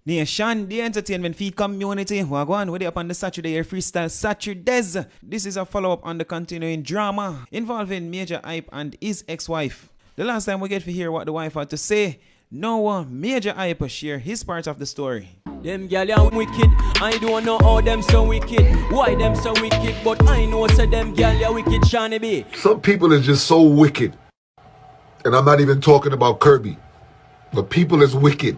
Nation, the entertainment feed community, wagwan, we're up on the Saturday Air Freestyle Saturdays. This is a follow-up on the continuing drama involving Majah Hype and his ex-wife. The last time we get to hear what the wife had to say, now Majah Hype share his part of the story. Them gyal are wicked, I don't know how them so wicked. Why them so wicked, but I know so them gyal are wicked, Shani B. Some people is just so wicked. And I'm not even talking about Kirby. But people is wicked.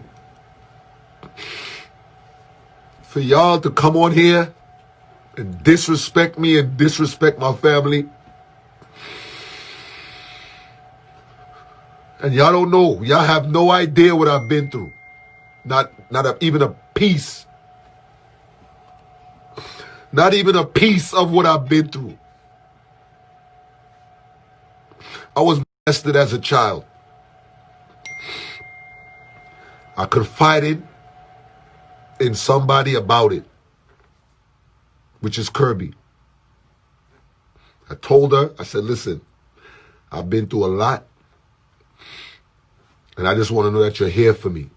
For y'all to come on here and disrespect me and disrespect my family. And y'all don't know. Y'all have no idea what I've been through. Even a piece. Not even a piece of what I've been through. I was molested as a child. I confided in somebody about it, which is Kirby. I told her, I said, listen, I've been through a lot, and I just want to know that you're here for me.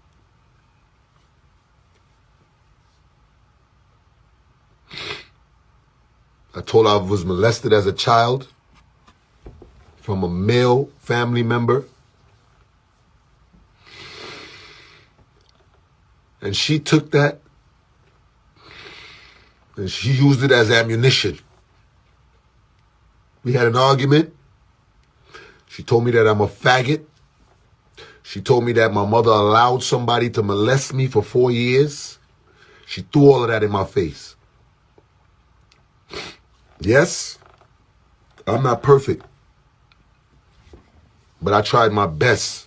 I told her I was molested as a child from a male family member. And she took that and she used it as ammunition. We had an argument. She told me that I'm a faggot. She told me that my mother allowed somebody to molest me for 4 years. She threw all of that in my face. Yes, I'm not perfect. But I tried my best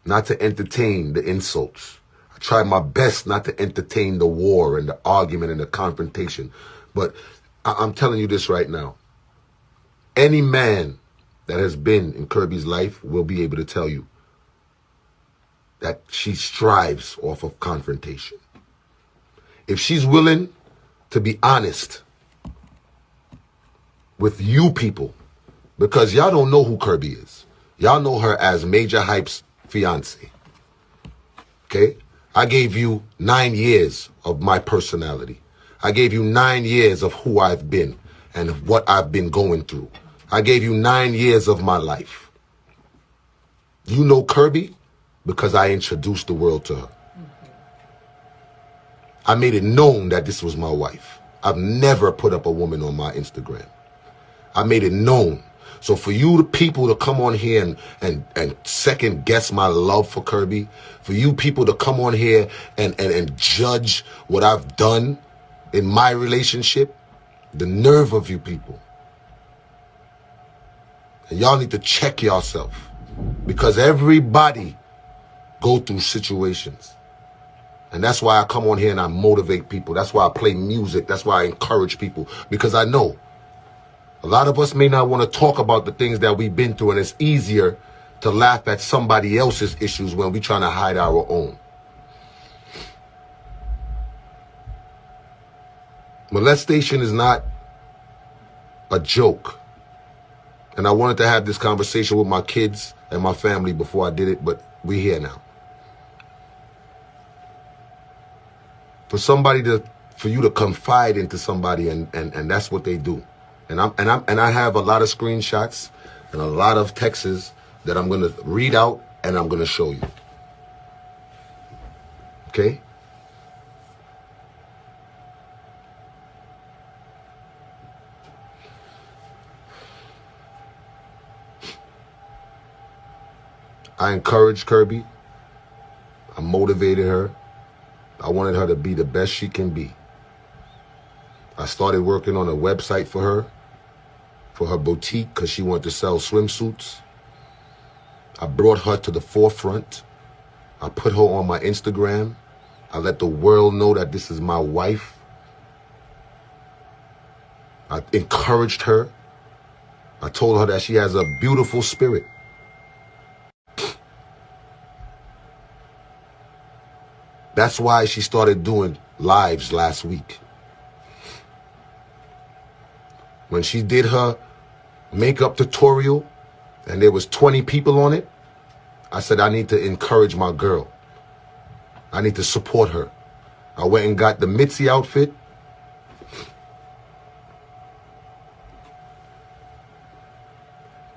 not to entertain the insults. I tried my best not to entertain the war and the argument and the confrontation. But I'm telling you this right now. Any man that has been in Kirby's life will be able to tell you that she strives off of confrontation. If she's willing to be honest with you people, because y'all don't know who Kirby is. Y'all know her as Majah Hype's fiance. Okay? I gave you 9 years of my personality. I gave you 9 years of who I've been and what I've been going through. I gave you 9 years of my life. You know Kirby because I introduced the world to her. I made it known that this was my wife. I've never put up a woman on my Instagram. I made it known. So for you, the people, to come on here and second guess my love for Kirby, for you people to come on here and judge what I've done in my relationship, the nerve of you people. And y'all need to check yourself, because everybody go through situations. And that's why I come on here and I motivate people. That's why I play music. That's why I encourage people, because I know a lot of us may not want to talk about the things that we've been through, and it's easier to laugh at somebody else's issues when we're trying to hide our own. Molestation is not a joke. And I wanted to have this conversation with my kids and my family before I did it, but we're here now. For you to confide into somebody and that's what they do. And I have a lot of screenshots and a lot of texts that I'm gonna read out and I'm gonna show you. Okay? I encouraged Kirby. I motivated her. I wanted her to be the best she can be. I started working on a website for her boutique, because she wanted to sell swimsuits. I brought her to the forefront. I put her on my Instagram. I let the world know that this is my wife. I encouraged her. I told her that she has a beautiful spirit. That's why she started doing lives last week. When she did her makeup tutorial and there was 20 people on it, I said, I need to encourage my girl. I need to support her. I went and got the Mitzi outfit.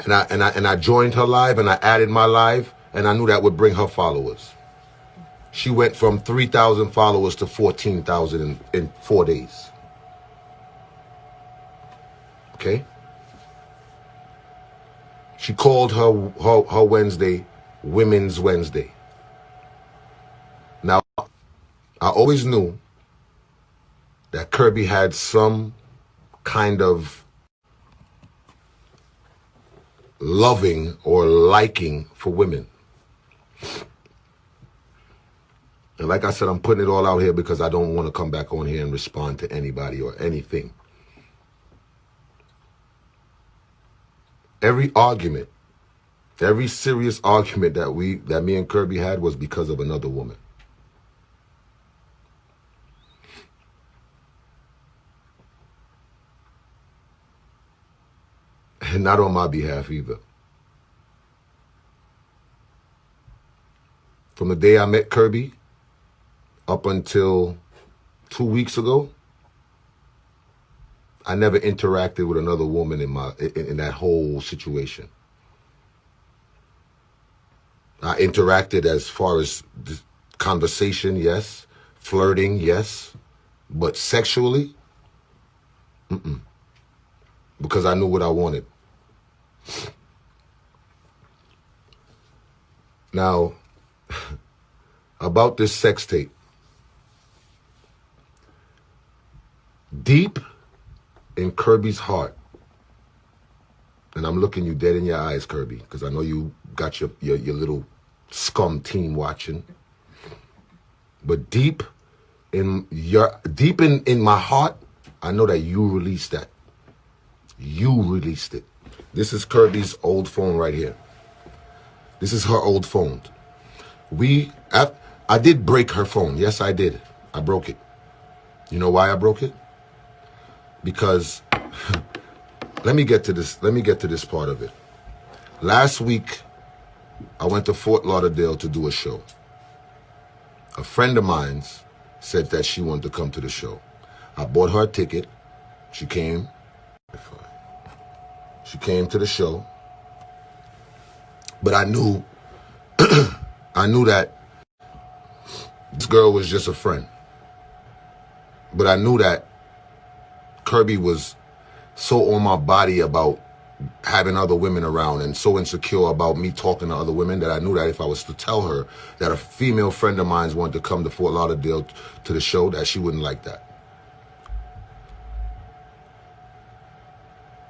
And I joined her live, and I added my live, and I knew that would bring her followers. She went from 3,000 followers to 14,000 in 4 days. Okay? She called her Wednesday Women's Wednesday. Now, I always knew that Kirby had some kind of loving or liking for women. And like I said, I'm putting it all out here because I don't want to come back on here and respond to anybody or anything. Every argument, every serious argument that me and Kirby had was because of another woman. And not on my behalf either. From the day I met Kirby up until 2 weeks ago, I never interacted with another woman in that whole situation. I interacted as far as conversation, yes. Flirting, yes. But sexually, because I knew what I wanted. Now, about this sex tape. Deep in Kirby's heart, and I'm looking you dead in your eyes, Kirby, because I know you got your little scum team watching. But deep in my heart, I know that you released that. You released it. This is Kirby's old phone right here. This is her old phone. I did break her phone. Yes, I did. I broke it. You know why I broke it? Because let me get to this part of it. Last week, I went to Fort Lauderdale to do a show. A friend of mine said that she wanted to come to the show. I bought her a ticket. She came. She came to the show. But I knew that this girl was just a friend. But I knew that Kirby was so on my body about having other women around and so insecure about me talking to other women that I knew that if I was to tell her that a female friend of mine wanted to come to Fort Lauderdale to the show, that she wouldn't like that.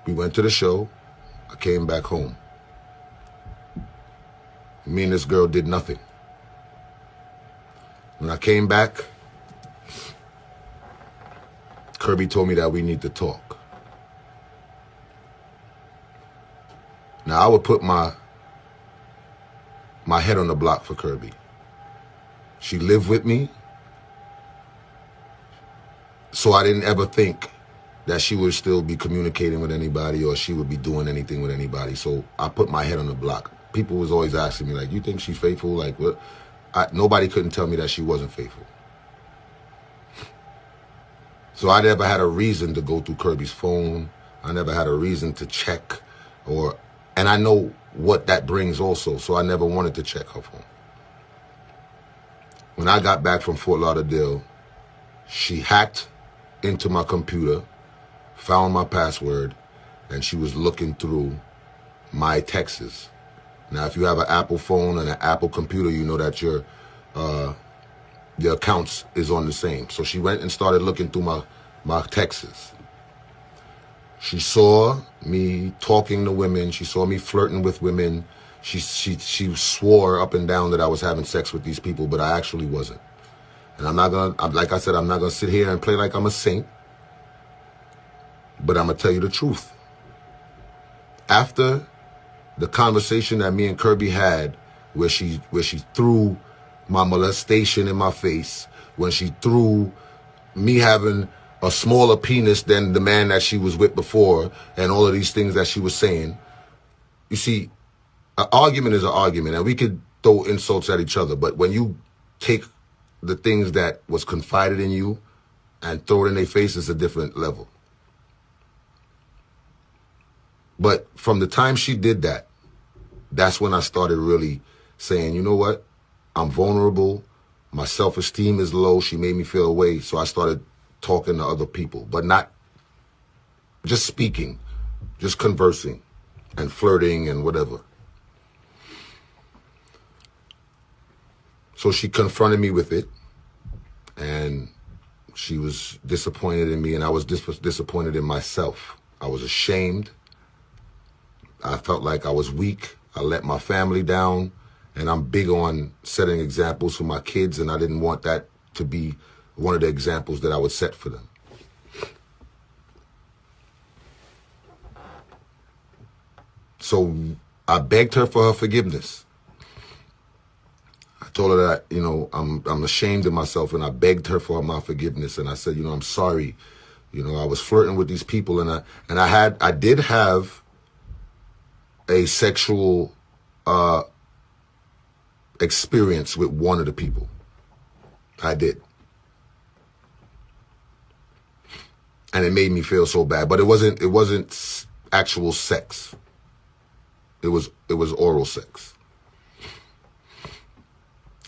We went to the show. I came back home. Me and this girl did nothing. When I came back, Kirby told me that we need to talk. Now, I would put my head on the block for Kirby. She lived with me, so I didn't ever think that she would still be communicating with anybody or she would be doing anything with anybody. So I put my head on the block. People was always asking me, like, you think she's faithful? Like, what? Nobody couldn't tell me that she wasn't faithful. So I never had a reason to go through Kirby's phone. I never had a reason to check and I know what that brings also, so I never wanted to check her phone. When I got back from Fort Lauderdale, she hacked into my computer, found my password, and she was looking through my texts. Now, if you have an Apple phone and an Apple computer, you know that your accounts is on the same. So she went and started looking through my texts. She saw me talking to women. She saw me flirting with women. She swore up and down that I was having sex with these people, but I actually wasn't. And like I said, I'm not gonna sit here and play like I'm a saint, but I'm gonna tell you the truth. After the conversation that me and Kirby had, where she threw my molestation in my face, when she threw me having a smaller penis than the man that she was with before, and all of these things that she was saying. You see, an argument is an argument, and we could throw insults at each other, but when you take the things that was confided in you and throw it in their face is a different level. But from the time she did that, that's when I started really saying, you know what? I'm vulnerable. My self-esteem is low. She made me feel away. So I started talking to other people, but not just speaking, just conversing and flirting and whatever. So she confronted me with it, and she was disappointed in me, and I was disappointed in myself. I was ashamed. I felt like I was weak. I let my family down, and I'm big on setting examples for my kids, and I didn't want that to be one of the examples that I would set for them. So I begged her for her forgiveness. I told her that, you know, I'm ashamed of myself, and I begged her for my forgiveness, and I said, you know, I'm sorry. You know, I was flirting with these people, and I did have a sexual experience with one of the people. I did. And it made me feel so bad, but it wasn't actual sex. It was oral sex.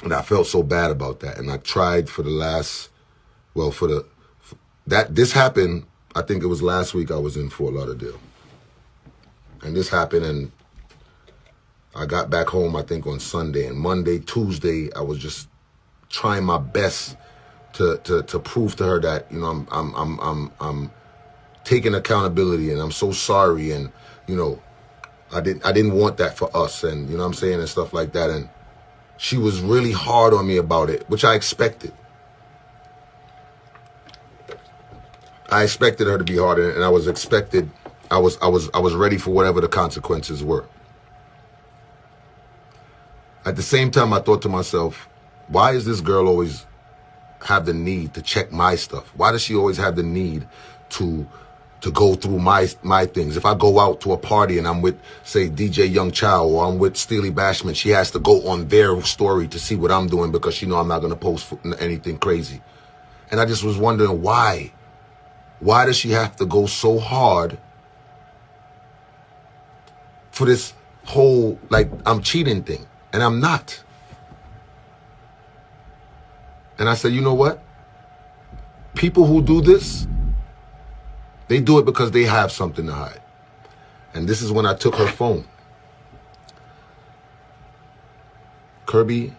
And I felt so bad about that. And I tried for the last, well, this happened, I think it was last week I was in Fort Lauderdale. And this happened, and I got back home, I think, on Sunday. And Monday, Tuesday, I was just trying my best to prove to her that, you know, I'm taking accountability, and I'm so sorry, and, you know, I didn't want that for us, and, you know what I'm saying, and stuff like that. And she was really hard on me about it, which I expected. I expected her to be hard, and I was ready for whatever the consequences were. At the same time, I thought to myself, why is this girl always have the need to check my stuff? Why does she always have the need to go through my things? If I go out to a party and I'm with, say, DJ Young Chow, or I'm with Steely Bashman, she has to go on their story to see what I'm doing, because she know I'm not going to post anything crazy. And I just was wondering why. Why does she have to go so hard for this whole, like, I'm cheating thing? And I'm not. And I said, you know what? People who do this, they do it because they have something to hide. And this is when I took her phone. Kirby,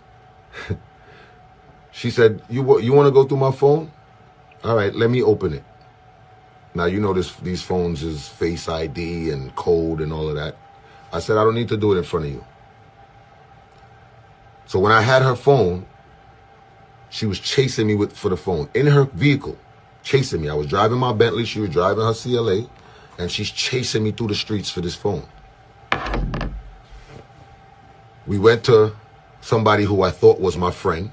she said, you want to go through my phone? All right, let me open it. Now, you know these phones is Face ID and code and all of that. I said, I don't need to do it in front of you. So when I had her phone, she was chasing me for the phone in her vehicle, chasing me. I was driving my Bentley, she was driving her CLA, and she's chasing me through the streets for this phone. We went to somebody who I thought was my friend.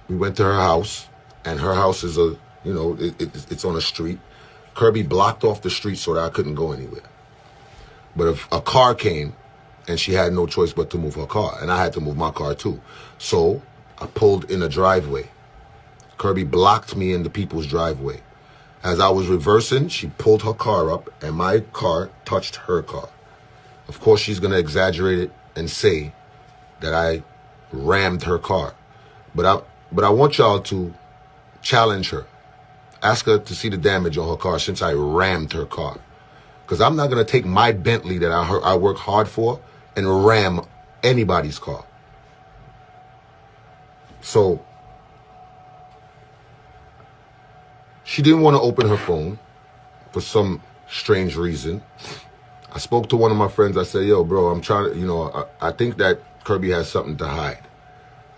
We went to her house, and her house is it's on a street. Kirby blocked off the street so that I couldn't go anywhere. But if a car came, and she had no choice but to move her car, and I had to move my car too. So I pulled in a driveway. Kirby blocked me in the people's driveway. As I was reversing, she pulled her car up, and my car touched her car. Of course, she's going to exaggerate it and say that I rammed her car. But I want y'all to challenge her. Ask her to see the damage on her car since I rammed her car. Because I'm not going to take my Bentley that I work hard for and ram anybody's car. So she didn't want to open her phone for some strange reason. I spoke to one of my friends. I said, yo, bro, I'm trying to, I think that Kirby has something to hide.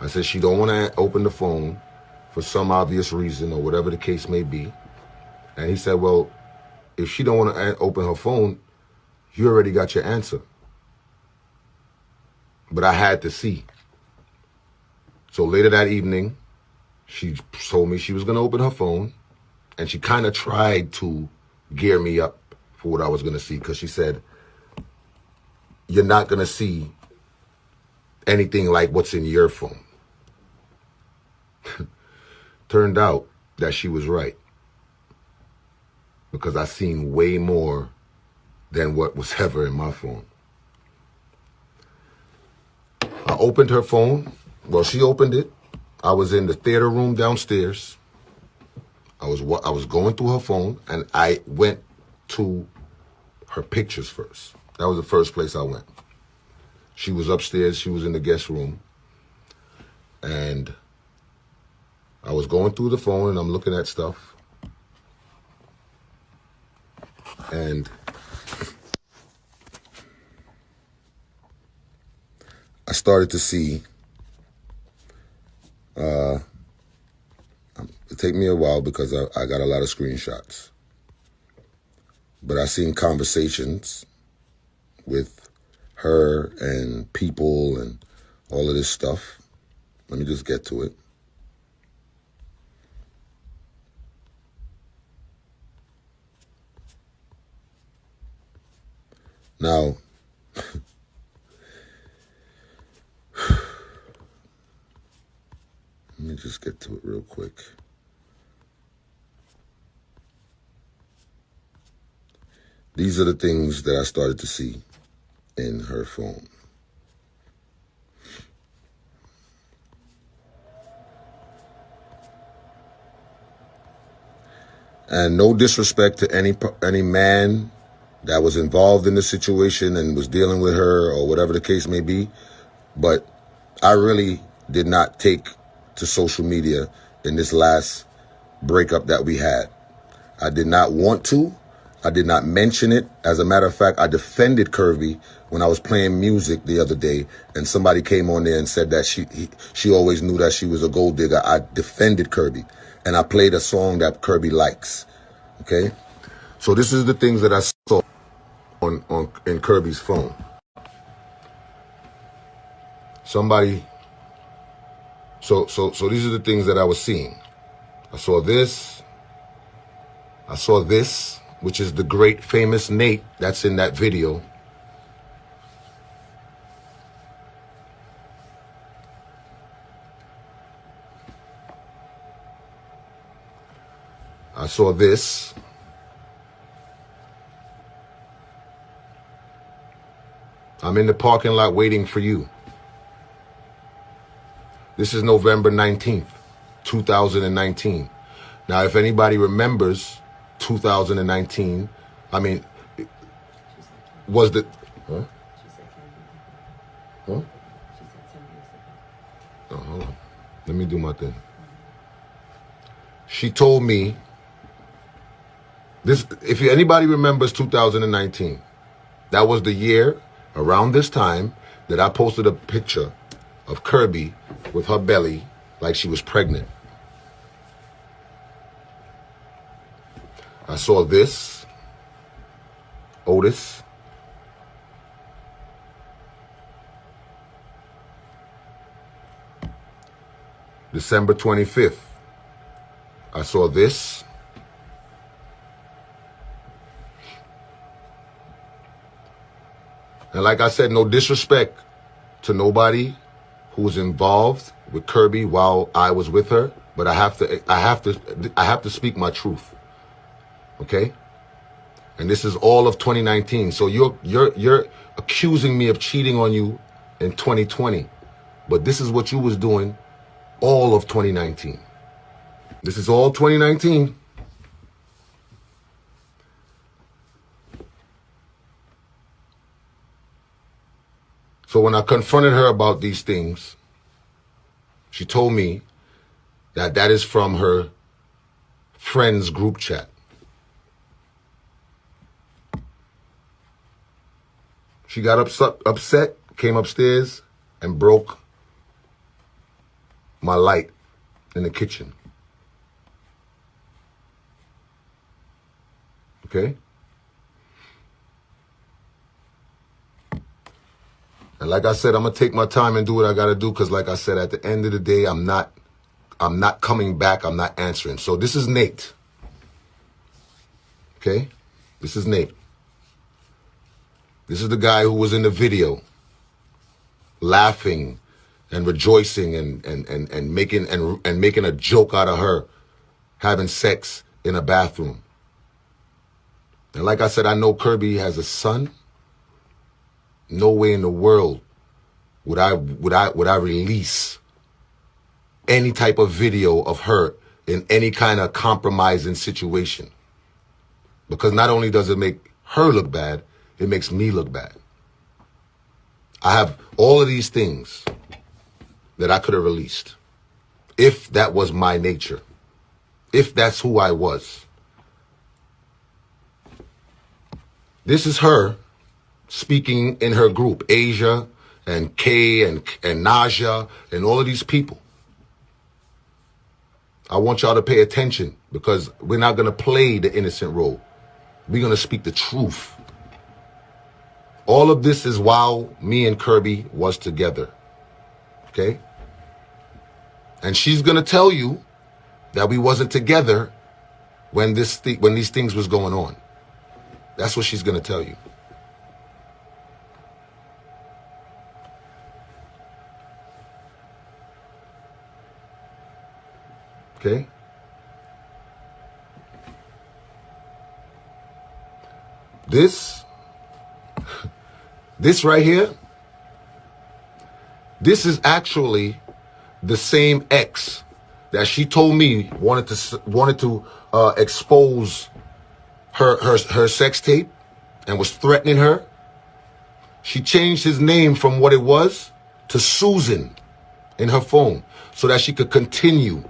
I said, she don't want to open the phone for some obvious reason or whatever the case may be. And he said, well, if she don't want to open her phone, you already got your answer. But I had to see. So later that evening, she told me she was going to open her phone, and she kind of tried to gear me up for what I was going to see, because she said, you're not going to see anything like what's in your phone. Turned out that she was right, because I seen way more than what was ever in my phone. I opened her phone. Well, she opened it. I was in the theater room downstairs. I was going through her phone, and I went to her pictures first. That was the first place I went. She was upstairs. She was in the guest room. And I was going through the phone, and I'm looking at stuff. And I started to see, it take me a while because I got a lot of screenshots. But I seen conversations with her and people and all of this stuff. Let me just get to it. Now, let me just get to it real quick. These are the things that I started to see in her phone. And no disrespect to any man that was involved in the situation and was dealing with her or whatever the case may be, but I really did not take to social media in this last breakup that we had. I did not want to. I did not mention it. As a matter of fact, I defended Kirby when I was playing music the other day, and somebody came on there and said that she always knew that she was a gold digger. I defended Kirby, and I played a song that Kirby likes. Okay? So this is the things that I saw in Kirby's phone. Somebody, so these are the things that I was seeing. I saw this, which is the great famous Nate that's in that video. I saw this. I'm in the parking lot waiting for you. This is November 19th, 2019. Now, if anybody remembers 2019, I mean, was the... Huh? Huh? Oh, hold on. Let me do my thing. She told me, this. If anybody remembers 2019, that was the year, around this time, that I posted a picture of Kirby with her belly like she was pregnant. I saw this, Otis. December 25th, I saw this. And like I said, no disrespect to nobody who was involved with Kirby while I was with her, but I have to speak my truth. Okay? And this is all of 2019. So you're accusing me of cheating on you in 2020. But this is what you was doing all of 2019. This is all 2019. So when I confronted her about these things, she told me that that is from her friends group chat. She got upset, came upstairs, and broke my light in the kitchen. Okay? And like I said, I'm going to take my time and do what I got to do because like I said, at the end of the day, I'm not coming back. I'm not answering. So this is Nate. Okay? This is Nate. This is the guy who was in the video laughing and rejoicing and making a joke out of her having sex in a bathroom. And like I said, I know Kirby has a son. No way in the world would I release any type of video of her in any kind of compromising situation. Because not only does it make her look bad, it makes me look bad. I have all of these things that I could have released if that was my nature, if that's who I was. This is her speaking in her group, Asia and Kay and Majah and all of these people. I want y'all to pay attention because we're not going to play the innocent role. We're going to speak the truth. All of this is while me and Kirby was together. Okay? And she's going to tell you that we wasn't together when these things was going on. That's what she's going to tell you. Okay? This right here, this is actually the same ex that she told me wanted to expose her sex tape and was threatening her. She changed his name from what it was to Susan in her phone so that she could continue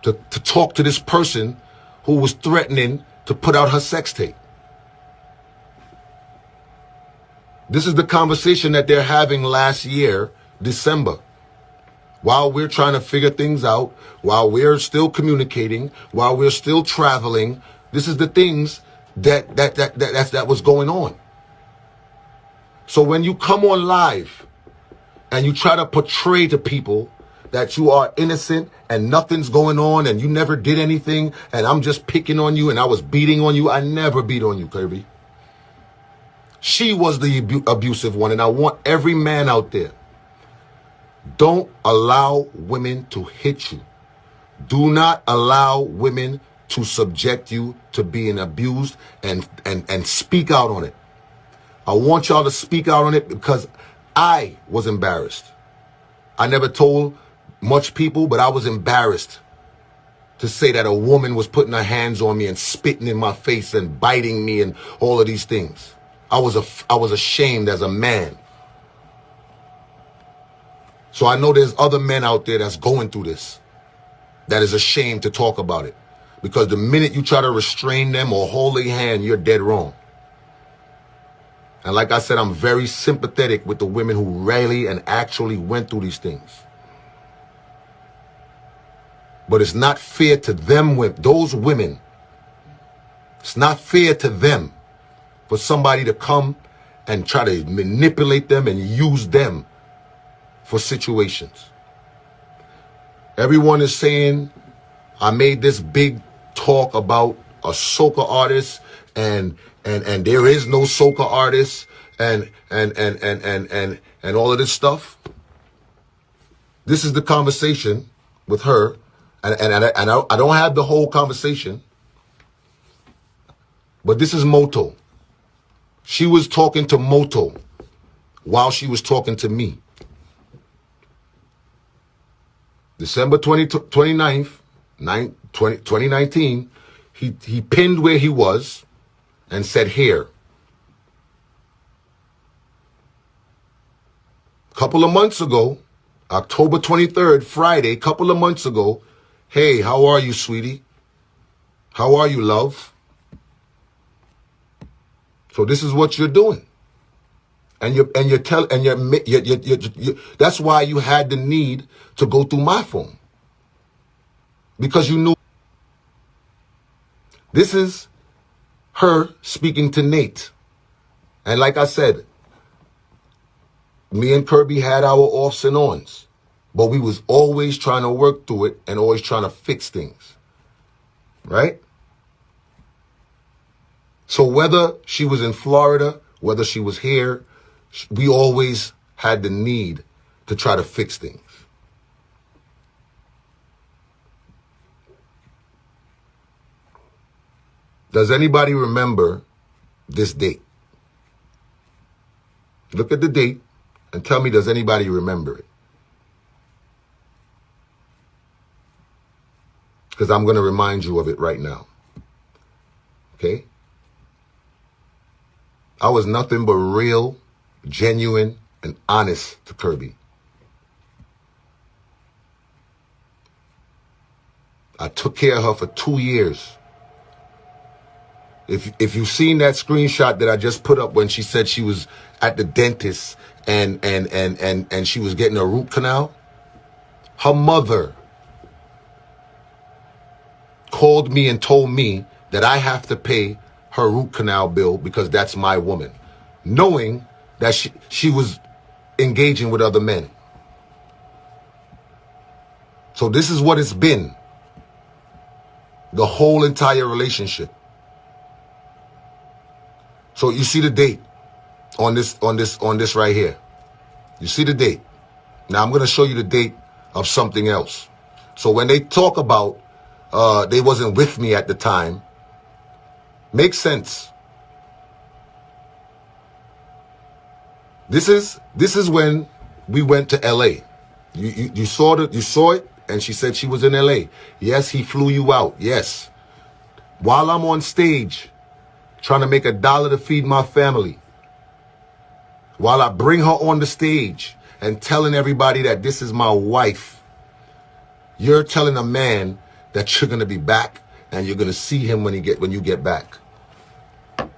to talk to this person who was threatening to put out her sex tape. This is the conversation that they're having last year, December. While we're trying to figure things out, while we're still communicating, while we're still traveling, this is the things that was going on. So when you come on live and you try to portray to people that you are innocent and nothing's going on and you never did anything and I'm just picking on you and I was beating on you, I never beat on you, Kirby. She was the abusive one, and I want every man out there, don't allow women to hit you. Do not allow women to subject you to being abused and speak out on it. I want y'all to speak out on it because I was embarrassed. I never told much people, but I was embarrassed to say that a woman was putting her hands on me and spitting in my face and biting me and all of these things. I was ashamed as a man. So I know there's other men out there that's going through this, that is ashamed to talk about it. Because the minute you try to restrain them or hold their hand, you're dead wrong. And like I said, I'm very sympathetic with the women who really and actually went through these things. But it's not fair to them, those women. It's not fair to them for somebody to come and try to manipulate them and use them for situations. Everyone is saying I made this big talk about a soca artist and there is no soca artist and all of this stuff. This is the conversation with her, and I don't have the whole conversation, but this is Moto. She was talking to Moto while she was talking to me. December 29th, 2019, he pinned where he was and said here. A couple of months ago, October 23rd, Friday, a couple of months ago, hey, how are you, sweetie? How are you, love? So this is what you're doing. And that's why you had the need to go through my phone. Because you knew. This is her speaking to Nate. And like I said, me and Kirby had our offs and ons, but we was always trying to work through it and always trying to fix things. Right? So whether she was in Florida, whether she was here, we always had the need to try to fix things. Does anybody remember this date? Look at the date and tell me, does anybody remember it? Because I'm going to remind you of it right now. Okay? I was nothing but real, genuine, and honest to Kirby. I took care of her for 2 years. If you've seen that screenshot that I just put up when she said she was at the dentist and she was getting a root canal, her mother called me and told me that I have to pay her root canal bill because that's my woman, knowing that she was engaging with other men. So this is what it's been, the whole entire relationship. So you see the date on this right here. You see the date. Now I'm going to show you the date of something else. So when they talk about they wasn't with me at the time, makes sense. This is when we went to LA. You saw it, and she said she was in LA. Yes, he flew you out. Yes. While I'm on stage trying to make $1 to feed my family, while I bring her on the stage and telling everybody that this is my wife, you're telling a man that you're going to be back and you're going to see him when you get back.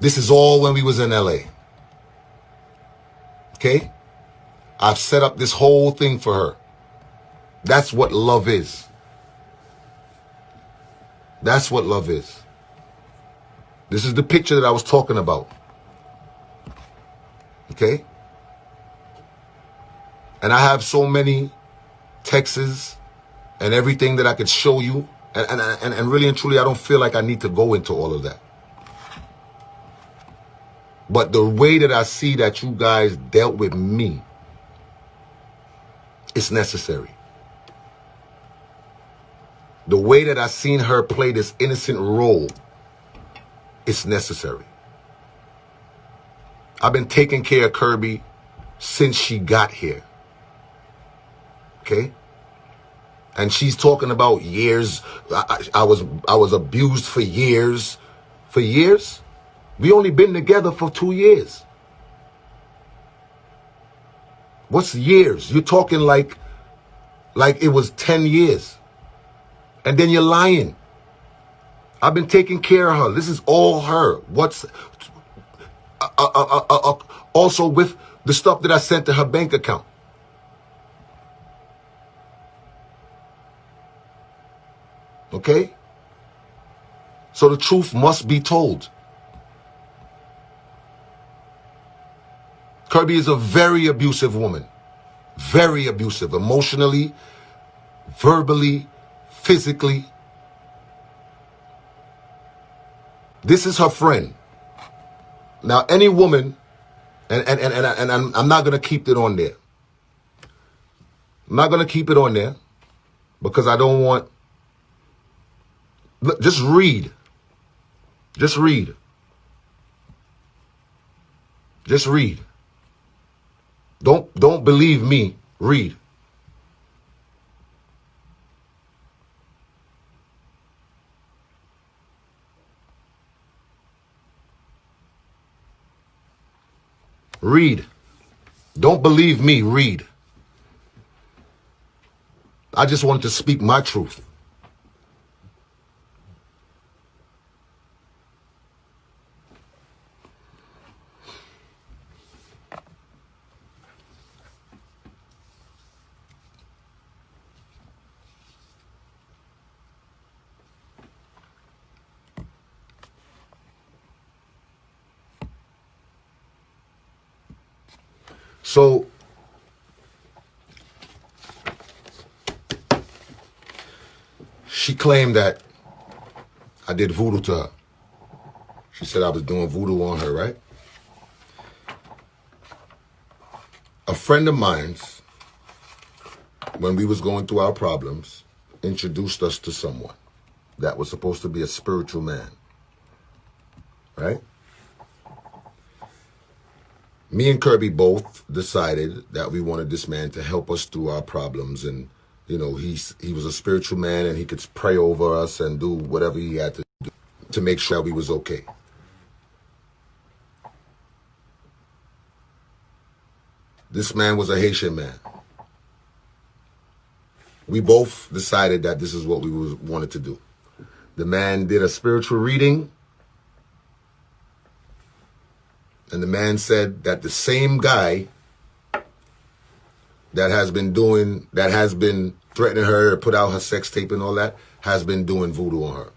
This is all when we was in LA. Okay? I've set up this whole thing for her. That's what love is. That's what love is. This is the picture that I was talking about. Okay? And I have so many texts and everything that I could show you. And really and truly, I don't feel like I need to go into all of that. But the way that I see that you guys dealt with me, it's necessary. The way that I seen her play this innocent role, it's necessary. I've been taking care of Kirby since she got here. Okay? And she's talking about years. I was abused for years. For years? We only been together for 2 years. What's years? You're talking like it was 10 years. And then you're lying. I've been taking care of her. This is all her. What's also with the stuff that I sent to her bank account. Okay? So the truth must be told. Kirby is a very abusive woman. Very abusive. Emotionally, verbally, physically. This is her friend. Now, any woman, and I'm not going to keep it on there. I'm not going to keep it on there because I don't want... Look, just read. Just read. Just read. Don't believe me. Read. Read. Don't believe me. Read. I just wanted to speak my truth. So, she claimed that I did voodoo to her. She said I was doing voodoo on her, right? A friend of mine's when we was going through our problems, introduced us to someone that was supposed to be a spiritual man, right? Me and Kirby both decided that we wanted this man to help us through our problems, and you know, he was a spiritual man and he could pray over us and do whatever he had to do to make sure we was okay. This man was a Haitian man. We both decided that this is what we wanted to do. The man did a spiritual reading, and the man said that the same guy that has been threatening her to put out her sex tape and all that, has been doing voodoo on her.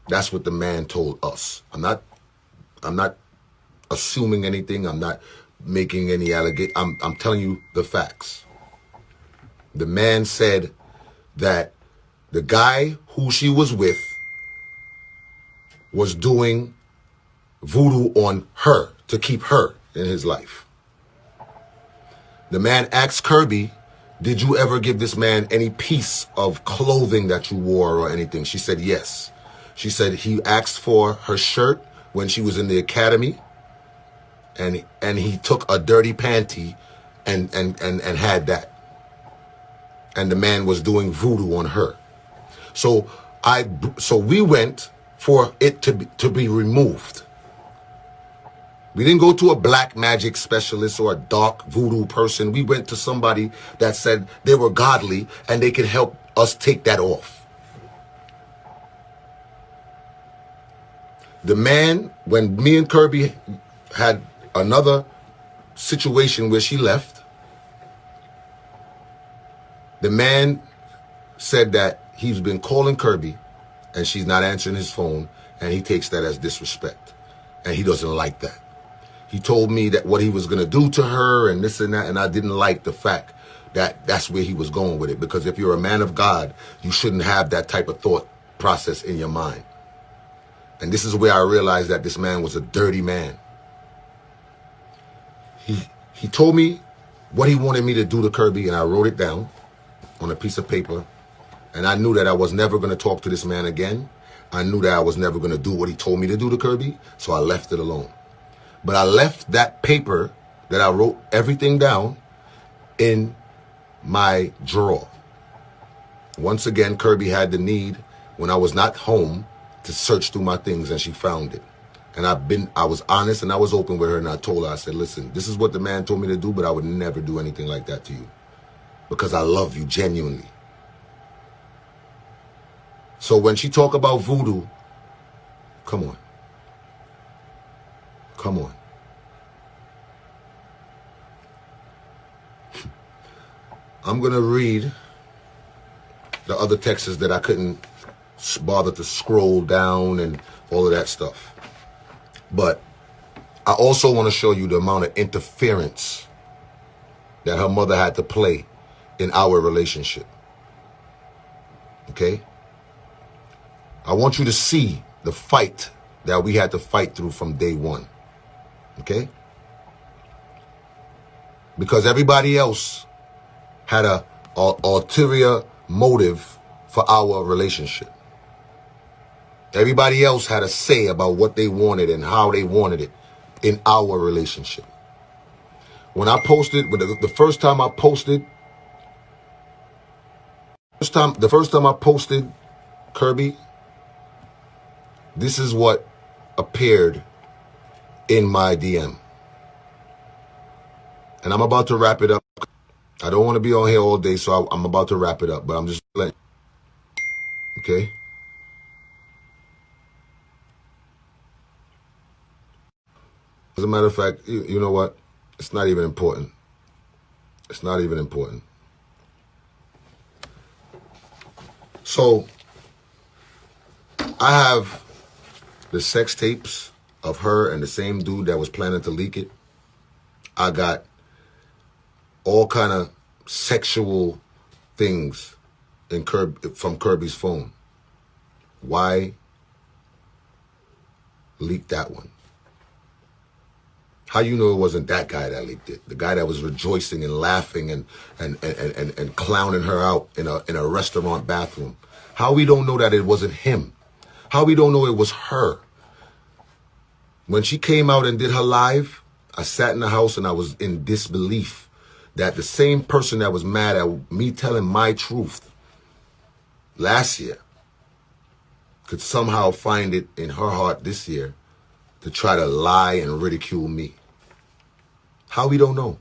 That's what the man told us. I'm not assuming anything. I'm not making any allegation. I'm telling you the facts. The man said that the guy who she was with was doing voodoo on her to keep her in his life. The man asked Kirby, did you ever give this man any piece of clothing that you wore or anything? She said yes. She said he asked for her shirt when she was in the academy, and he took a dirty panty and had that. And the man was doing voodoo on her. So we went for it to be removed. We didn't go to a black magic specialist or a dark voodoo person. We went to somebody that said they were godly and they could help us take that off. The man, when me and Kirby had another situation where she left, the man said that he's been calling Kirby and she's not answering his phone, and he takes that as disrespect, and he doesn't like that. He told me that what he was going to do to her and this and that, and I didn't like the fact that that's where he was going with it, because if you're a man of God, you shouldn't have that type of thought process in your mind. And this is where I realized that this man was a dirty man. He told me what he wanted me to do to Kirby, and I wrote it down on a piece of paper, and I knew that I was never going to talk to this man again. I knew that I was never going to do what he told me to do to Kirby, so I left it alone. But I left that paper that I wrote everything down in my drawer. Once again, Kirby had the need, when I was not home, to search through my things, and she found it. And I was honest and I was open with her, and I told her, I said, listen, this is what the man told me to do, but I would never do anything like that to you, because I love you genuinely. So when she talk about voodoo, come on. Come on. I'm going to read the other texts that I couldn't bother to scroll down and all of that stuff. But I also want to show you the amount of interference that her mother had to play in our relationship. Okay? I want you to see the fight that we had to fight through from day one. Okay? Because everybody else had a ulterior motive for our relationship. Everybody else had a say about what they wanted and how they wanted it in our relationship. When I posted, the first time I posted, Kirby, this is what appeared in my DM. And I'm about to wrap it up. I don't want to be on here all day, so I'm about to wrap it up, but I'm just letting, okay? As a matter of fact, you know what? It's not even important. It's not even important. So, I have the sex tapes of her and the same dude that was planning to leak it. I got all kind of sexual things from Kirby's phone. Why leak that one? How you know it wasn't that guy that leaked it? The guy that was rejoicing and laughing and clowning her out in a restaurant bathroom. How we don't know that it wasn't him? How we don't know it was her? When she came out and did her live, I sat in the house and I was in disbelief that the same person that was mad at me telling my truth last year could somehow find it in her heart this year to try to lie and ridicule me. How we don't know?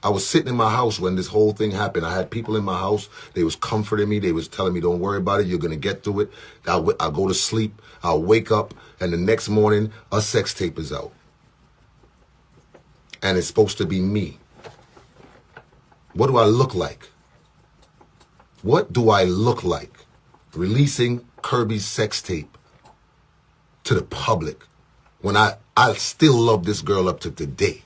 I was sitting in my house when this whole thing happened. I had people in my house. They was comforting me. They was telling me, don't worry about it. You're going to get through it. I'll go to sleep. I'll wake up. And the next morning, a sex tape is out. And it's supposed to be me. What do I look like? What do I look like? Releasing Kirby's sex tape to the public when I still love this girl up to today.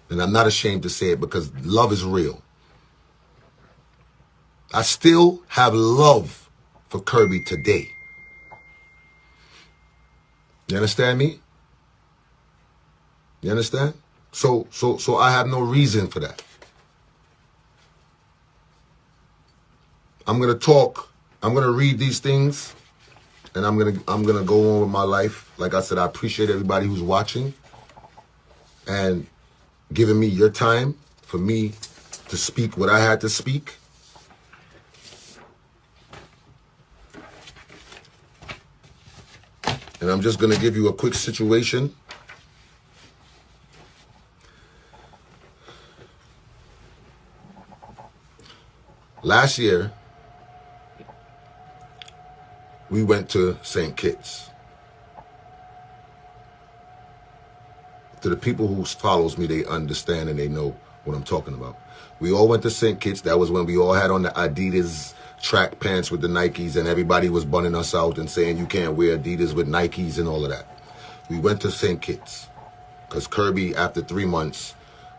And I'm not ashamed to say it because love is real. I still have love for Kirby today. You understand me? You understand? So I have no reason for that. I'm gonna talk. I'm gonna read these things, and I'm gonna go on with my life. Like I said, I appreciate everybody who's watching and giving me your time for me to speak what I had to speak. And I'm just gonna give you a quick situation. Last year, we went to St. Kitts. To the people who follows me, they understand and they know what I'm talking about. We all went to St. Kitts. That was when we all had on the Adidas track pants with the Nikes and everybody was bunning us out and saying you can't wear Adidas with Nikes and all of that. We went to St. Kitts because Kirby, after 3 months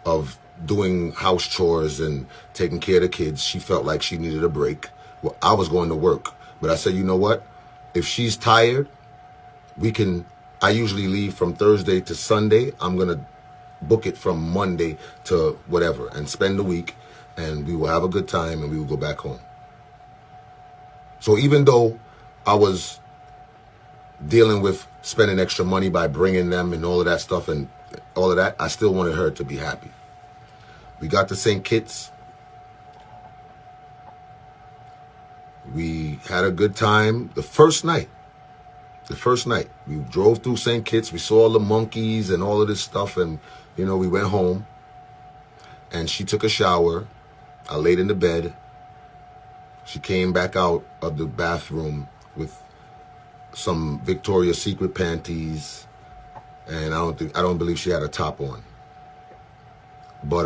of doing house chores and taking care of the kids, she felt like she needed a break. Well, I was going to work, but I said, you know what? If she's tired, I usually leave from Thursday to Sunday. I'm going to book it from Monday to whatever and spend the week, and we will have a good time and we will go back home. So even though I was dealing with spending extra money by bringing them and all of that stuff and all of that, I still wanted her to be happy. We got to St. Kitts. We had a good time the first night. We drove through St. Kitts. We saw all the monkeys and all of this stuff. And, you know, we went home. And she took a shower. I laid in the bed. She came back out of the bathroom with some Victoria's Secret panties. And I don't believe she had a top on. But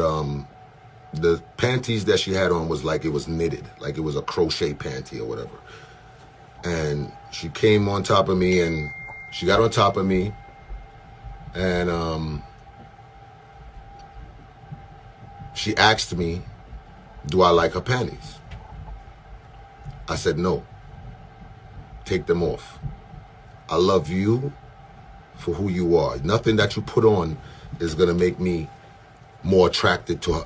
the panties that she had on was like it was knitted, like it was a crochet panty or whatever. And she came on top of me, and she got on top of me, and she asked me, do I like her panties? I said, no. Take them off. I love you for who you are. Nothing that you put on is going to make me more attracted to her.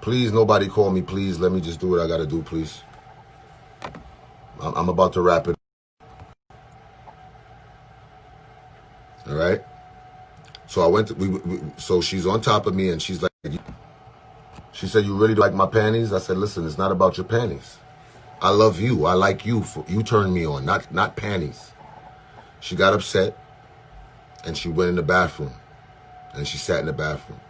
Please, nobody call me, please. Let me just do what I got to do, please. I'm about to wrap it. All right? So I went to, so she's on top of me and she's like, she said, you really like my panties? I said, listen, it's not about your panties. I love you. I like you. You turned me on, not panties. She got upset and she went in the bathroom and she sat in the bathroom.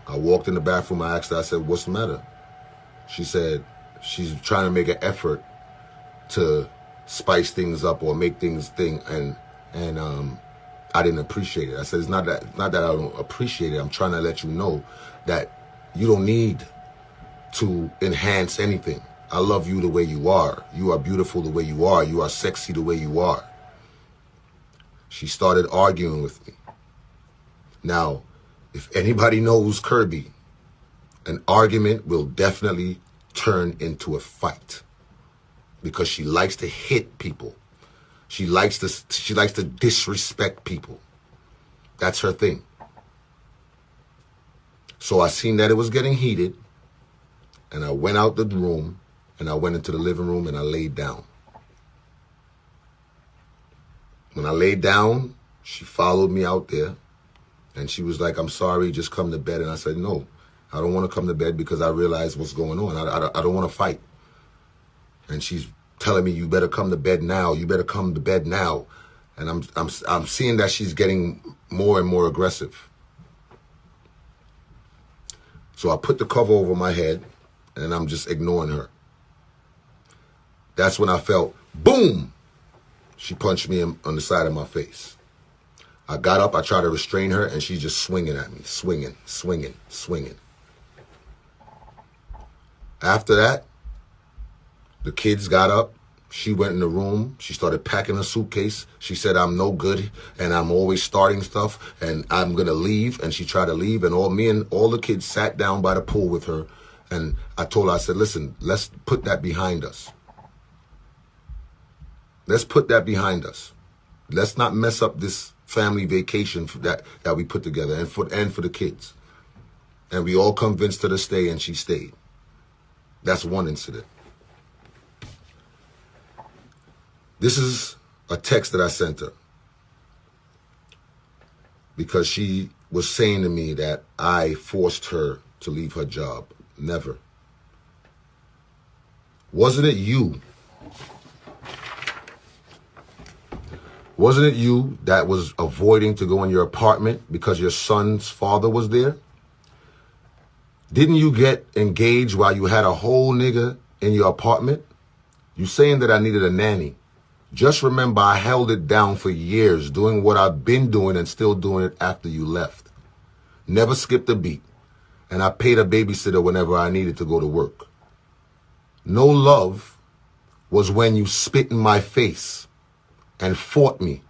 I walked in the bathroom. I asked her, I said, what's the matter? She said, she's trying to make an effort to spice things up or make things and I didn't appreciate it. I said, it's not that I don't appreciate it. I'm trying to let you know that you don't need to enhance anything. I love you the way you are. You are beautiful the way you are. You are sexy the way you are. She started arguing with me. Now, if anybody knows Kirby, an argument will definitely turn into a fight because she likes to hit people. She likes to disrespect people. That's her thing. So I seen that it was getting heated, and I went out the room, and I went into the living room, and I laid down. When I laid down, she followed me out there, and she was like, I'm sorry, just come to bed. And I said, no, I don't want to come to bed because I realize what's going on. I don't want to fight. And she's telling me, you better come to bed now. You better come to bed now. And I'm seeing that she's getting more and more aggressive. So I put the cover over my head, and I'm just ignoring her. That's when I felt, boom! She punched me on the side of my face. I got up, I tried to restrain her, and she's just swinging at me. Swinging, swinging, swinging. After that, the kids got up. She went in the room. She started packing a suitcase. She said, I'm no good, and I'm always starting stuff, and I'm going to leave. And she tried to leave, and all the kids sat down by the pool with her. And I told her, I said, listen, let's put that behind us. Let's put that behind us. Let's not mess up this family vacation that we put together, and for the kids. And we all convinced her to stay, and she stayed. That's one incident. This is a text that I sent her because she was saying to me that I forced her to leave her job. Never. Wasn't it you? Wasn't it you that was avoiding to go in your apartment because your son's father was there? Didn't you get engaged while you had a whole nigga in your apartment? You saying that I needed a nanny. Just remember, I held it down for years, doing what I've been doing and still doing it after you left. Never skipped a beat. And I paid a babysitter whenever I needed to go to work. No love was when you spit in my face and fought me.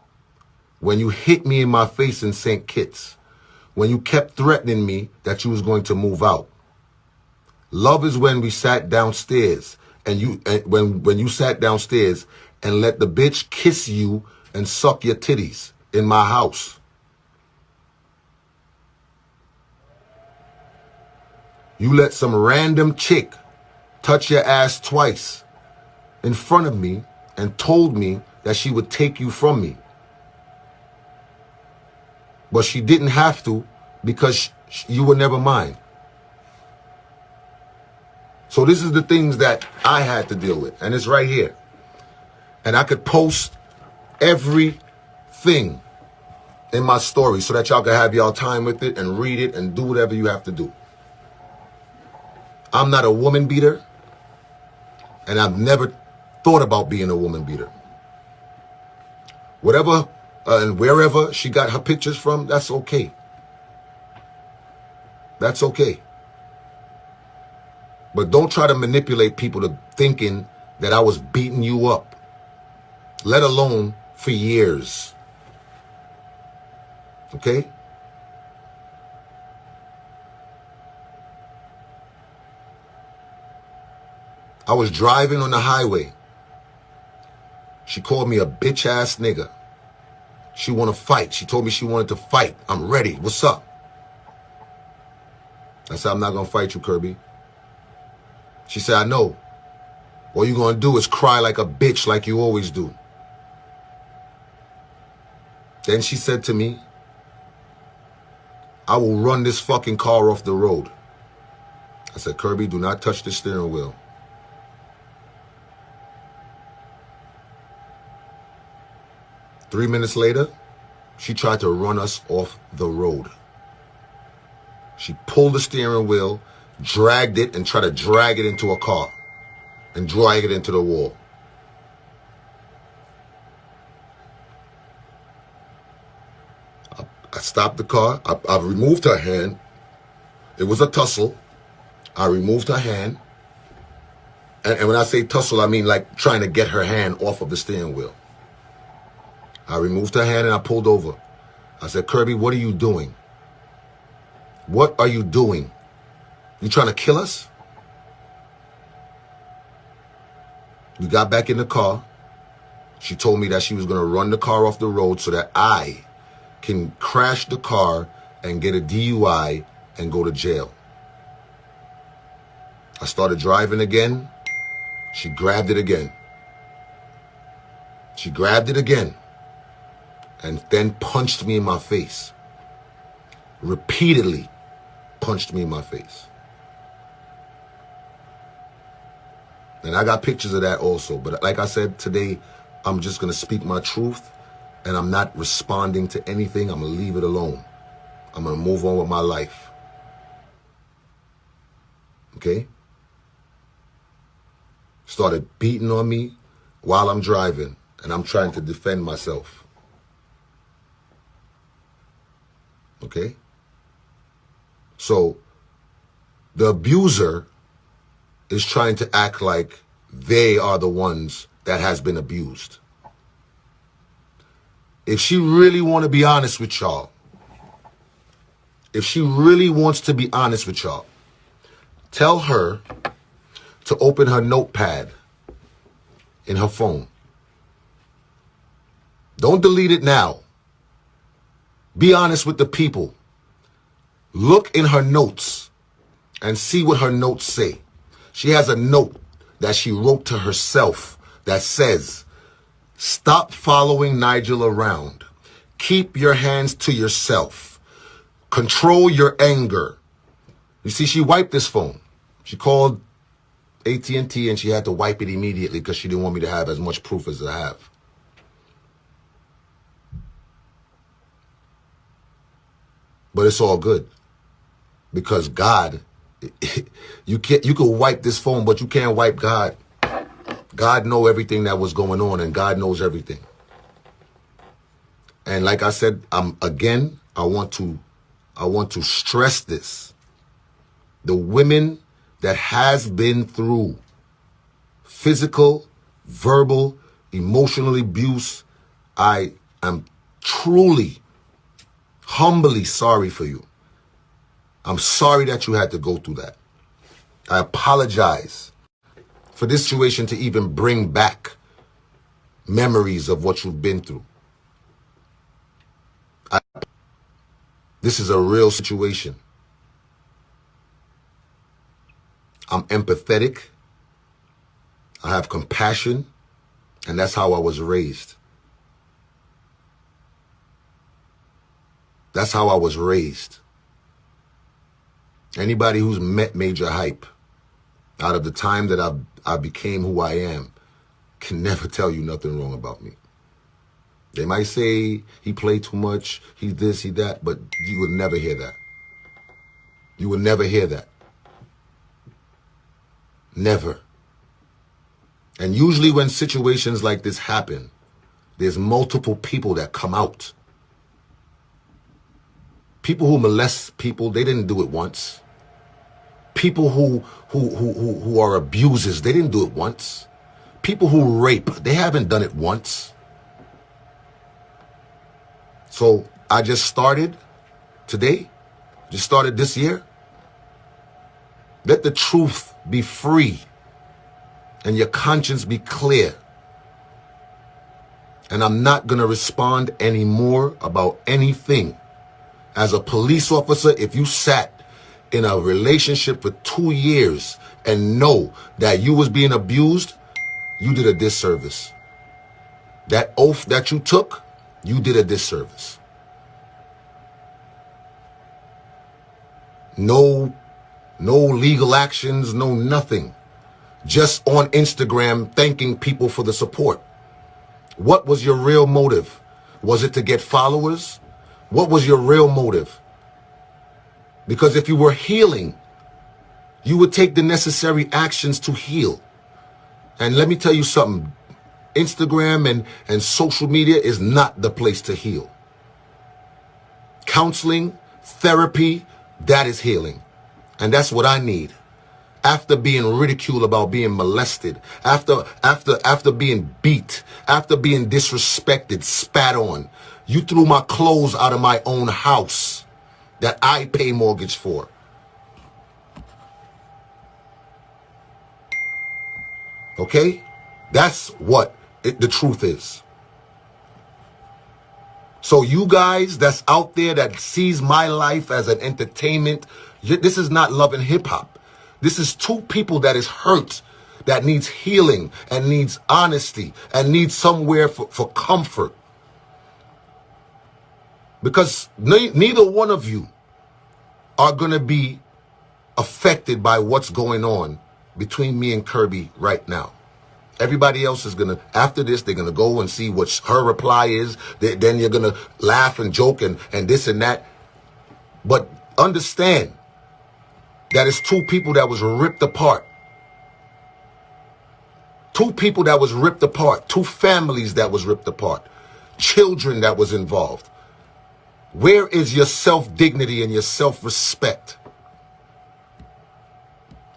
When you hit me in my face in St. Kitts. When you kept threatening me that you was going to move out. Love is when we sat downstairs when you sat downstairs and let the bitch kiss you and suck your titties in my house. You let some random chick touch your ass twice in front of me and told me that she would take you from me. But she didn't have to because you were never mine. So this is the things that I had to deal with, and it's right here. And I could post everything in my story so that y'all can have y'all time with it and read it and do whatever you have to do. I'm not a woman beater, and I've never thought about being a woman beater. Whatever and wherever she got her pictures from, that's okay. That's okay. But don't try to manipulate people to thinking that I was beating you up, let alone for years. Okay? I was driving on the highway. She called me a bitch ass nigga. She want to fight. She told me she wanted to fight. I'm ready. What's up? I said, I'm not going to fight you, Kirby. She said, I know. All you're going to do is cry like a bitch like you always do. Then she said to me, I will run this fucking car off the road. I said, Kirby, do not touch the steering wheel. Three minutes later, she tried to run us off the road. She pulled the steering wheel, dragged it, and tried to drag it into a car and drag it into the wall. I stopped the car. I removed her hand. It was a tussle. I removed her hand. And when I say tussle, I mean like trying to get her hand off of the steering wheel. I removed her hand and I pulled over. I said, Kirby, what are you doing? What are you doing? You trying to kill us? We got back in the car. She told me that she was going to run the car off the road so that I can crash the car and get a DUI and go to jail. I started driving again. She grabbed it again. She grabbed it again and then punched me in my face. Repeatedly punched me in my face. And I got pictures of that also. But like I said, today, I'm just going to speak my truth, and I'm not responding to anything. I'm going to leave it alone. I'm going to move on with my life. Okay? Started beating on me while I'm driving, and I'm trying to defend myself. Okay? So, the abuser is trying to act like they are the ones that has been abused. If she really want to be honest with y'all, if she really wants to be honest with y'all, tell her to open her notepad in her phone. Don't delete it now. Be honest with the people. Look in her notes and see what her notes say. She has a note that she wrote to herself that says, "Stop following Nigel around. Keep your hands to yourself. Control your anger." You see, she wiped this phone. She called AT&T and she had to wipe it immediately because she didn't want me to have as much proof as I have. But it's all good because God, you could wipe this phone, but you can't wipe God. God knows everything that was going on, and God knows everything. And like I said, I want to stress this. The women that has been through physical, verbal, emotional abuse, I am truly, humbly sorry for you. I'm sorry that you had to go through that. I apologize for this situation to even bring back memories of what you've been through. This is a real situation. I'm empathetic. I have compassion, and that's how I was raised. That's how I was raised. Anybody who's met Majah Hype out of the time that I became who I am can never tell you nothing wrong about me. They might say he played too much, he's this, he that, but you would never hear that. You would never hear that. Never. And usually when situations like this happen, there's multiple people that come out. People who molest people, they didn't do it once. People who are abusers, they didn't do it once. People who rape, they haven't done it once. So I just started today, just started this year. Let the truth be free and your conscience be clear. And I'm not going to respond anymore about anything. As a police officer, if you sat in a relationship for 2 years and know that you was being abused, you did a disservice. That oath that you took, you did a disservice. No legal actions, no nothing. Just on Instagram thanking people for the support. What was your real motive? Was it to get followers? What was your real motive? Because if you were healing, you would take the necessary actions to heal. And let me tell you something. Instagram and social media is not the place to heal. Counseling, therapy, that is healing. And that's what I need. After being ridiculed about being molested, after being beat, after being disrespected, spat on, you threw my clothes out of my own house that I pay mortgage for. Okay? That's what the truth is. So you guys that's out there that sees my life as an entertainment, this is not Love and Hip Hop. This is two people that is hurt, that needs healing and needs honesty and needs somewhere for comfort. Because neither one of you are going to be affected by what's going on between me and Kirby right now. Everybody else is going to, after this, they're going to go and see what her reply is. Then you're going to laugh and joke and this and that. But understand that it's two people that was ripped apart. Two people that was ripped apart. Two families that was ripped apart. Children that was involved. Where is your self-dignity and your self-respect?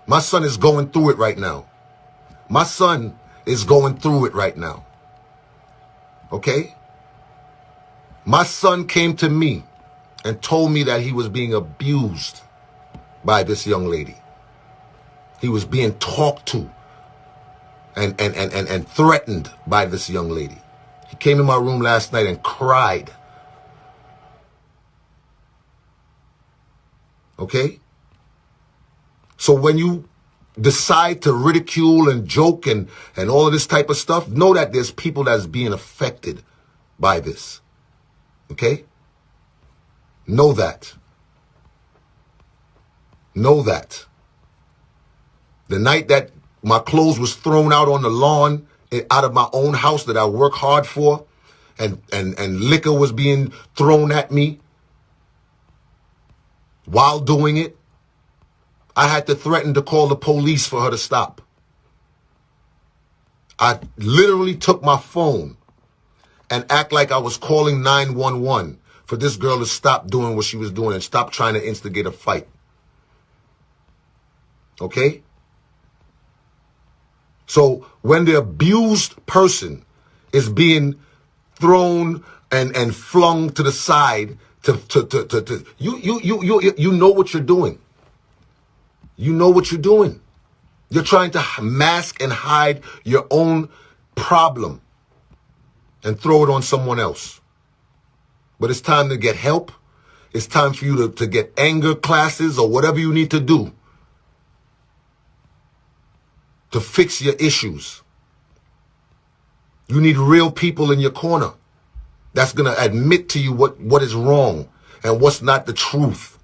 My son is going through it right now. My son is going through it right now. Okay? My son came to me and told me that he was being abused by this young lady. He was being talked to and threatened by this young lady. He came in my room last night and cried. Okay? So when you decide to ridicule and joke and all of this type of stuff, know that there's people that's being affected by this. Okay? Know that. Know that. The night that my clothes was thrown out on the lawn out of my own house that I work hard for, and liquor was being thrown at me while doing it, I had to threaten to call the police for her to stop. I literally took my phone and act like I was calling 911 for this girl to stop doing what she was doing and stop trying to instigate a fight. Okay? So when the abused person is being thrown and flung to the side you know what you're doing. You know what you're doing. You're trying to mask and hide your own problem and throw it on someone else. But it's time to get help. It's time for you to get anger classes or whatever you need to do to fix your issues. You need real people in your corner that's going to admit to you what is wrong and what's not the truth.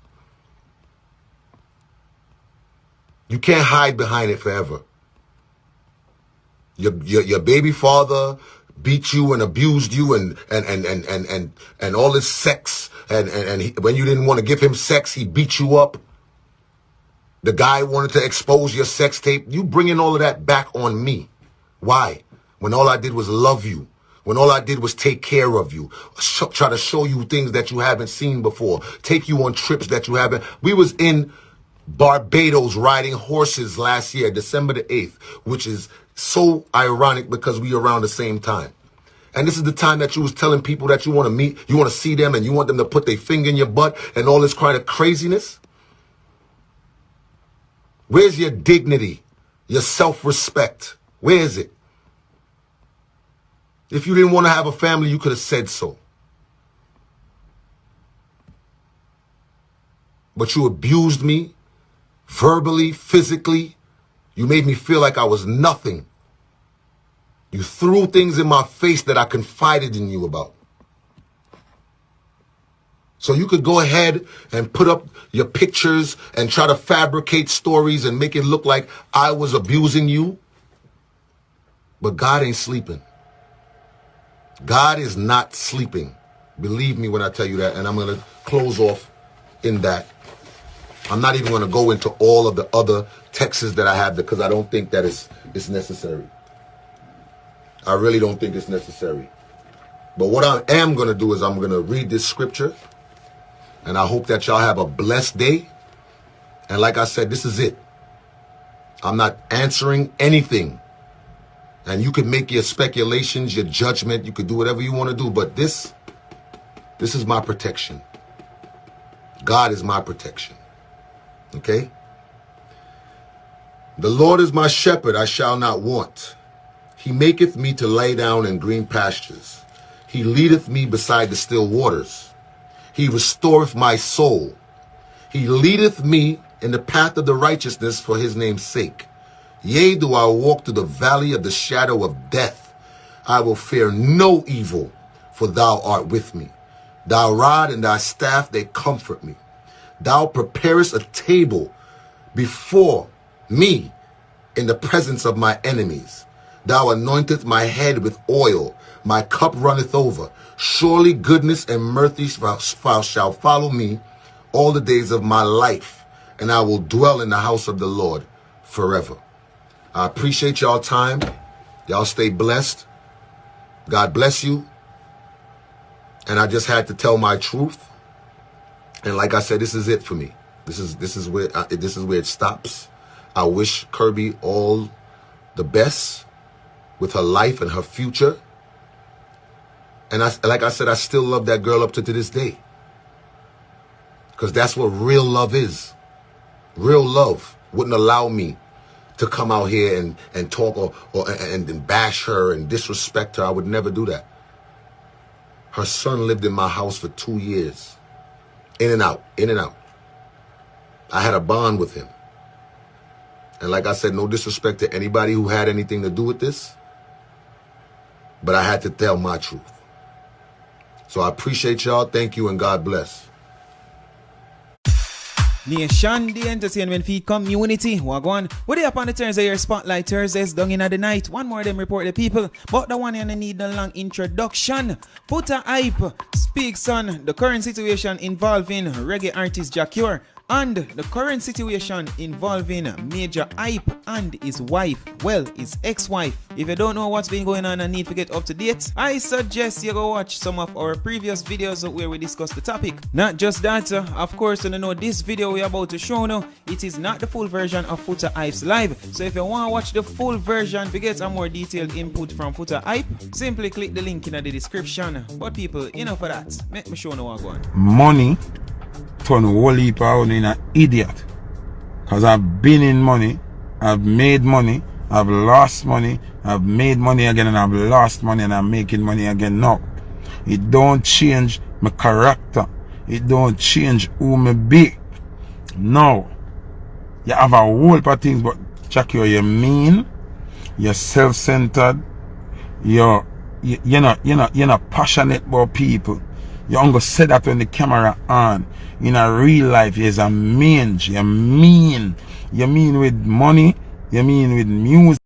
You can't hide behind it forever. Your baby father beat you and abused you and all this sex and when you didn't want to give him sex, he beat you up. The guy wanted to expose your sex tape. You bringing all of that back on me. Why? When all I did was love you. When all I did was take care of you. Try to show you things that you haven't seen before. Take you on trips that you haven't. We was in Barbados riding horses last year, December the 8th, which is so ironic because we around the same time. And this is the time that you was telling people that you want to meet, you want to see them, and you want them to put their finger in your butt and all this kind of craziness. Where's your dignity, your self-respect? Where is it? If you didn't want to have a family, you could have said so. But you abused me. Verbally, physically, you made me feel like I was nothing. You threw things in my face that I confided in you about. So you could go ahead and put up your pictures and try to fabricate stories and make it look like I was abusing you. But God ain't sleeping. God is not sleeping. Believe me when I tell you that. And I'm going to close off in that. I'm not even going to go into all of the other texts that I have because I don't think that it's necessary. I really don't think it's necessary. But what I am going to do is I'm going to read this scripture. And I hope that y'all have a blessed day. And like I said, this is it. I'm not answering anything. And you can make your speculations, your judgment. You could do whatever you want to do. But this is my protection. God is my protection. Okay? The Lord is my shepherd, I shall not want. He maketh me to lay down in green pastures. He leadeth me beside the still waters. He restoreth my soul. He leadeth me in the path of the righteousness for his name's sake. Yea, do I walk through the valley of the shadow of death, I will fear no evil, for thou art with me. Thy rod and thy staff, they comfort me. Thou preparest a table before me in the presence of my enemies. Thou anointest my head with oil. My cup runneth over. Surely goodness and mercy shall follow me all the days of my life, and I will dwell in the house of the Lord forever. I appreciate y'all time. Y'all stay blessed. God bless you. And I just had to tell my truth. And like I said, this is it for me. This is where it stops. I wish Kirby all the best with her life and her future. And like I said, I still love that girl up to this day. Because that's what real love is. Real love wouldn't allow me to come out here and talk and bash her and disrespect her. I would never do that. Her son lived in my house for 2 years. In and out, in and out. I had a bond with him. And like I said, no disrespect to anybody who had anything to do with this. But I had to tell my truth. So I appreciate y'all. Thank you and God bless. Nation, the entertainment feed community. Wagwan. What they up on the Thursday your Spotlight Thursdays down in the night. One more of them report the people. But the one you need a long introduction. Footer Hype speaks on the current situation involving reggae artist Jacure and the current situation involving Majah Hype and his wife, well, his ex-wife. If you don't know what's been going on and need to get up to date, I suggest you go watch some of our previous videos where we discuss the topic. Not just that, of course, you know this video we're about to show now, it is not the full version of Footer Hype's live. So if you want to watch the full version to get a more detailed input from Footer Hype, simply click the link in the description. But people, enough of that. Make me show now what going on. Money turn a whole heap out in an idiot. Because I've been in money, I've made money, I've lost money, I've made money again and I've lost money and I'm making money again now. It don't change my character. It don't change who me be. No. You have a whole lot of things, but Jackie, you're mean, you're self-centered, you're not passionate about people. You only say that when the camera on. In a real life, you're a mange. You're mean. You mean with money. You mean with music.